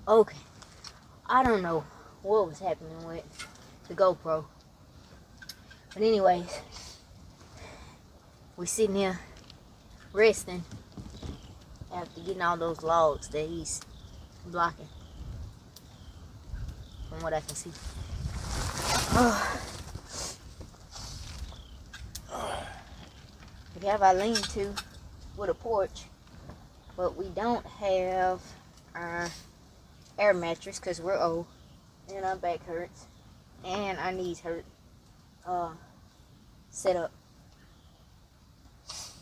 Okay, I don't know what was happening with the GoPro, but anyways, we sitting here resting after getting all those logs that he's blocking, from what I can see. We have our lean-to with a porch, but we don't have our air mattress because we're old and our back hurts and our knees hurt set up.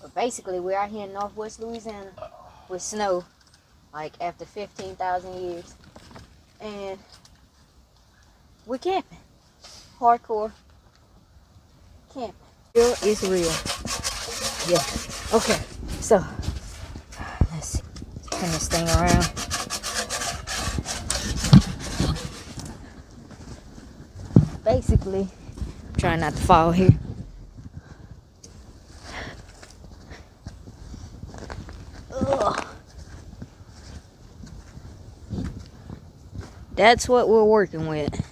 But basically we're out here in northwest Louisiana with snow, like after 15,000 years, and we're camping. Hardcore camping. Real is real. Yeah. Okay, so let's turn this thing around. Basically, I'm trying not to fall here. Ugh. That's what we're working with.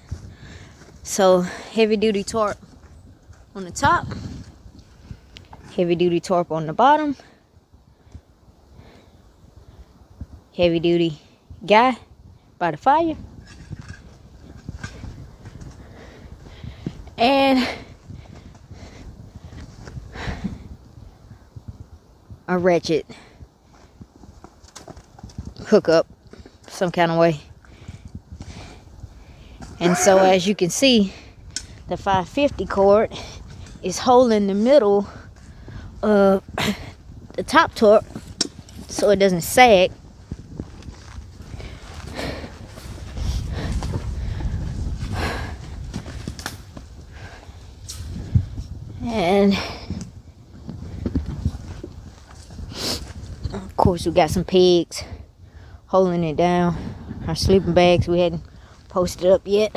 So, heavy duty tarp on the top, heavy duty tarp on the bottom, heavy duty guy by the fire, and a ratchet hookup some kind of way. And so as you can see, the 550 cord is holding the middle of the top tarp so it doesn't sag. And of course we got some pegs holding it down. Our sleeping bags we hadn't posted up yet.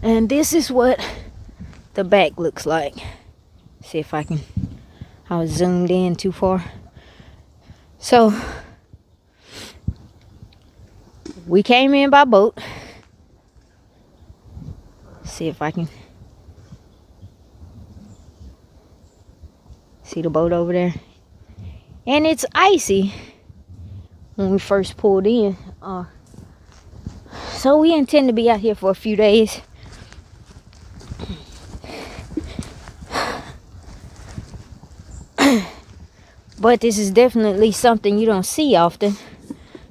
And this is what the back looks like. See if I was zoomed in too far. So we came in by boat. See if I can see the boat over there. And it's icy when we first pulled in. So we intend to be out here for a few days. But this is definitely something you don't see often.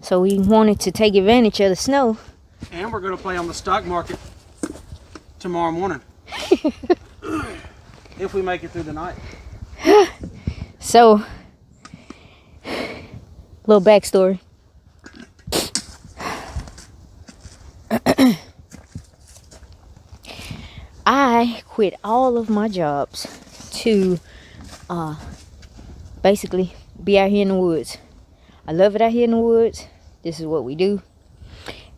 So we wanted to take advantage of the snow. And we're going to play on the stock market tomorrow morning. If we make it through the night. So, little backstory. I quit all of my jobs to basically be out here in the woods. I love it out here in the woods. This is what we do.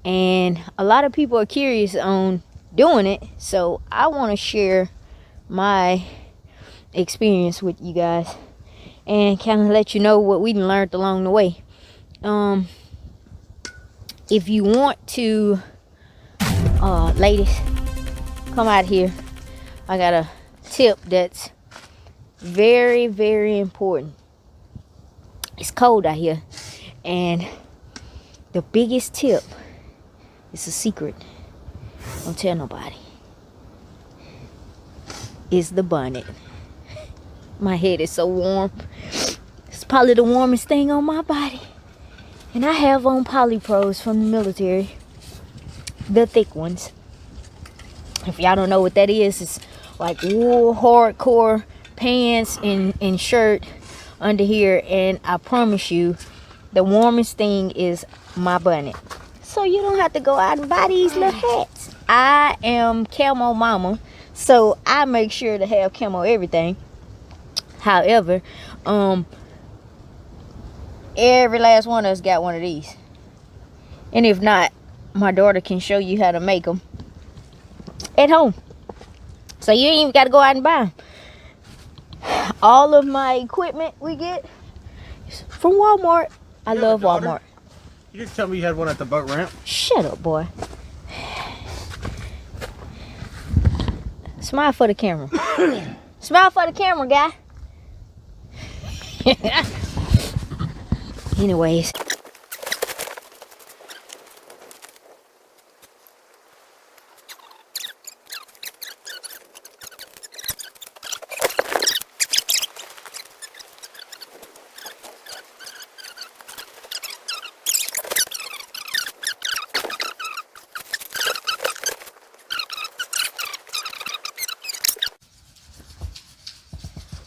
And a lot of people are curious on doing it. So I want to share my experience with you guys and kind of let you know what we learned along the way. If you want to, ladies, come out here. I got a tip that's very, very important. It's cold out here, and the biggest tip is a secret. Don't tell nobody. Is the bonnet. My head is so warm. It's probably the warmest thing on my body. And I have on polypros from the military, the thick ones. If y'all don't know what that is, it's like wool hardcore pants and shirt under here. And I promise you, the warmest thing is my bonnet. So you don't have to go out and buy these little hats. I am camo mama, so I make sure to have camo everything. However, every last one of us got one of these. And if not, my daughter can show you how to make them at home. So you ain't even got to go out and buy them. All of my equipment we get is from Walmart. I You have a love daughter? Walmart. You didn't tell me you had one at the boat ramp. Shut up, boy. Smile for the camera. Smile for the camera, guy. Anyways.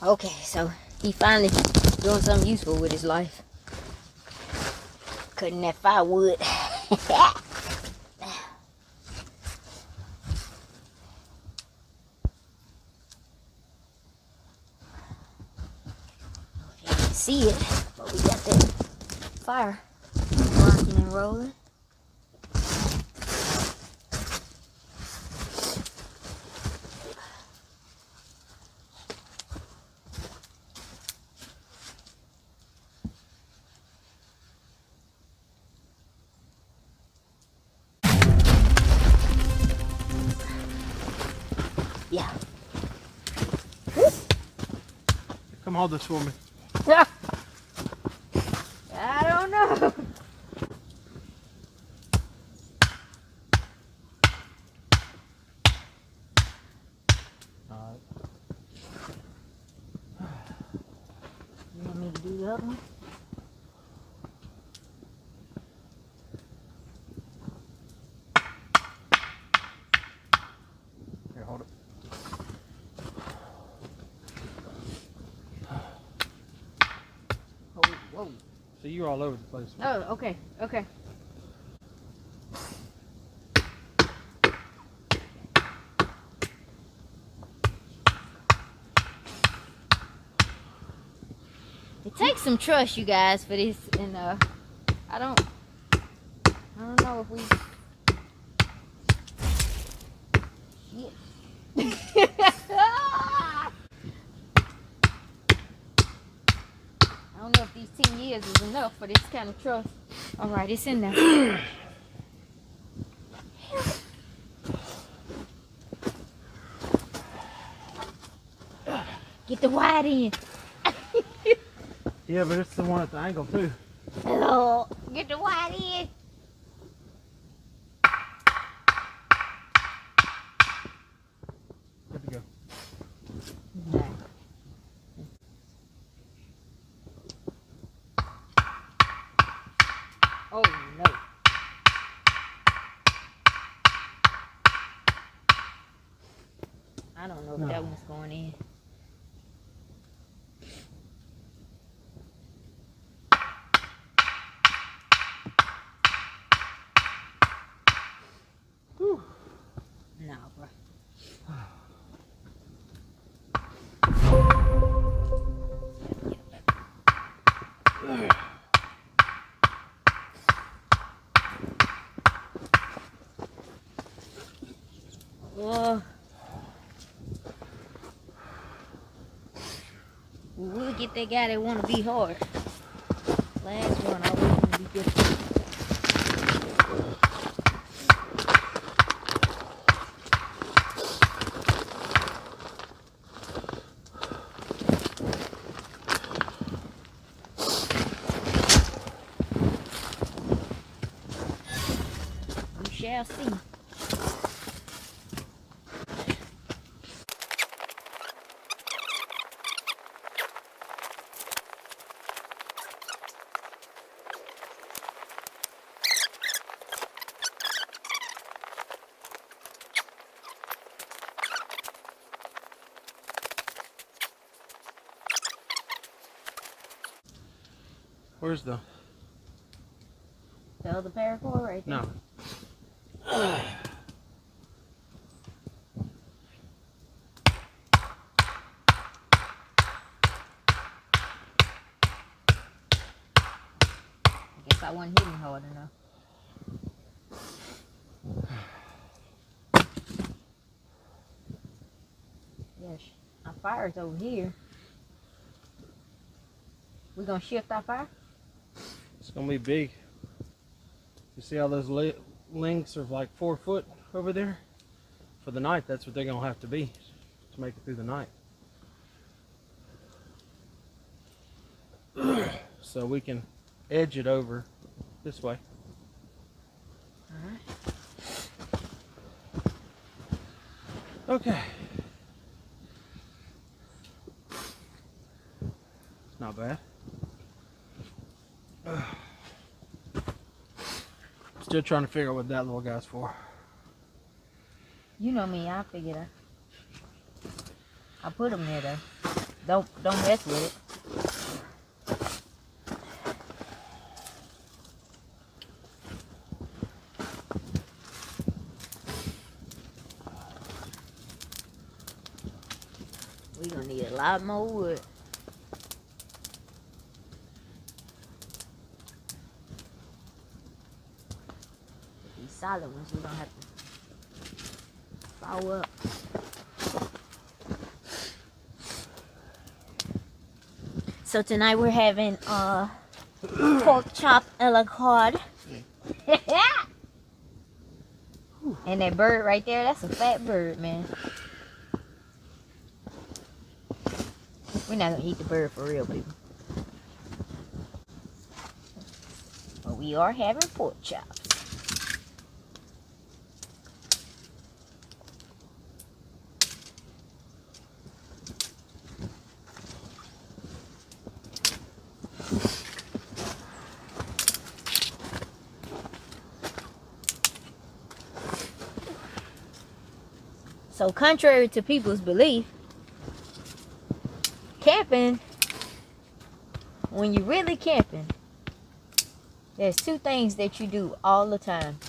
Okay, so he finally doing something useful with his life. Cutting that firewood. You can see it, but we got that fire rocking and rolling. Yeah. Come hold this for me. I don't know. Alright. You want me to do the other one? Here, hold it. Oh, whoa. So you're all over the place. Oh, okay, okay. It takes some trust, you guys, for this, and I don't know if we. Shit. I don't know if these 10 years is enough for this kind of trust. All right, it's in there. Get the wide end. Yeah, but it's the one at the angle too. Oh, get the wide end. Good to go. No. Oh no. I don't know if that one's going in. Whew. No, bro. Oh. We'll get that guy that want to be hard. Last one always want to be difficult. We shall see. Where's the? The other paracord right there. No. I guess I wasn't hitting hard enough. Yes, our fire's over here. We gonna shift our fire? It's gonna be big. You see how those links are like 4 foot over there? For the night, that's what they're gonna have to be to make it through the night. So we can edge it over this way. Alright. Okay. Not bad. Still trying to figure out what that little guy's for. You know me, I figured I put them there though. Don't mess with it. We're gonna need a lot more wood. These solid ones we're gonna have to follow up. So tonight we're having pork chop a la carte. And that bird right there, that's a fat bird, man. We're not gonna eat the bird for real, people. But we are having pork chops. So contrary to people's belief, camping, when you're really camping, there's two things that you do all the time.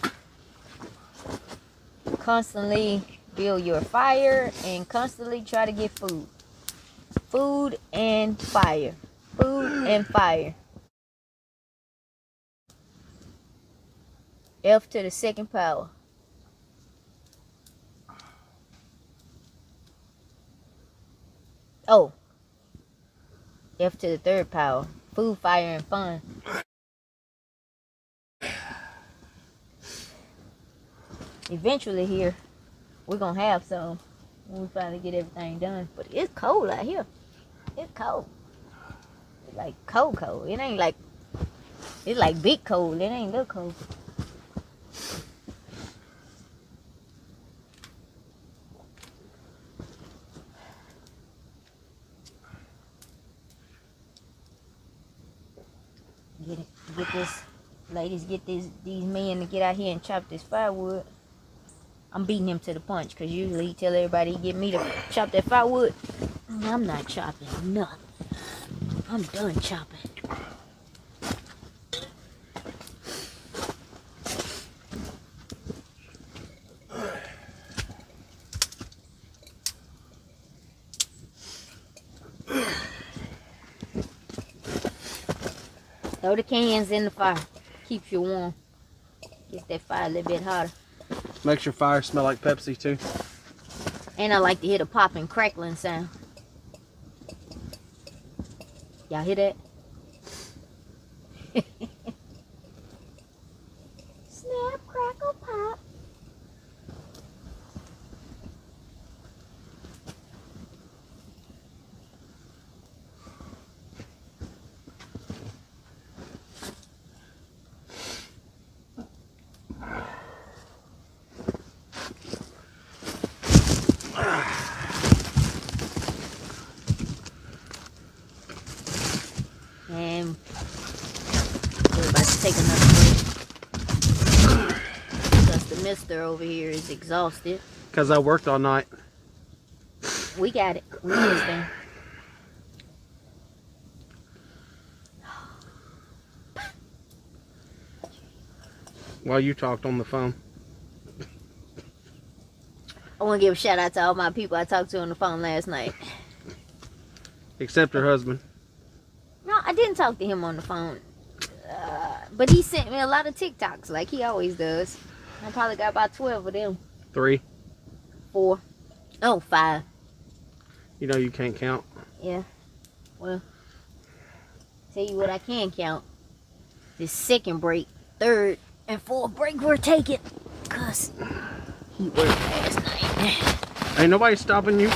Constantly build your fire and constantly try to get food. Food and fire. Food and fire. F to the second power. Oh. F to the third power. Food, fire, and fun. Eventually here, we're going to have some when we finally get everything done. But it's cold out here. It's cold. It's like cold. It ain't like, it's like big cold. It ain't little cold. Get this, ladies, get these men to get out here and chop this firewood. I'm beating him to the punch because usually he tell everybody he get me to chop that firewood. I'm not chopping nothing. I'm done chopping. Throw the cans in the fire. Keeps you warm. Gets that fire a little bit hotter. Makes your fire smell like Pepsi too. And I like to hear the popping, crackling sound. Y'all hear that? Snap, crackle, pop. And we're about to take another break because the mister over here is exhausted. Because I worked all night. We got it. We understand. While you talked on the phone. I want to give a shout out to all my people I talked to on the phone last night. Except her husband. No, I didn't talk to him on the phone. But he sent me a lot of TikToks like he always does. I probably got about 12 of them. 3. 4. Oh, 5. You know you can't count. Yeah. Well, tell you what I can count. this second break, third and fourth break we're taking, cause he worked last night. Ain't nobody stopping you.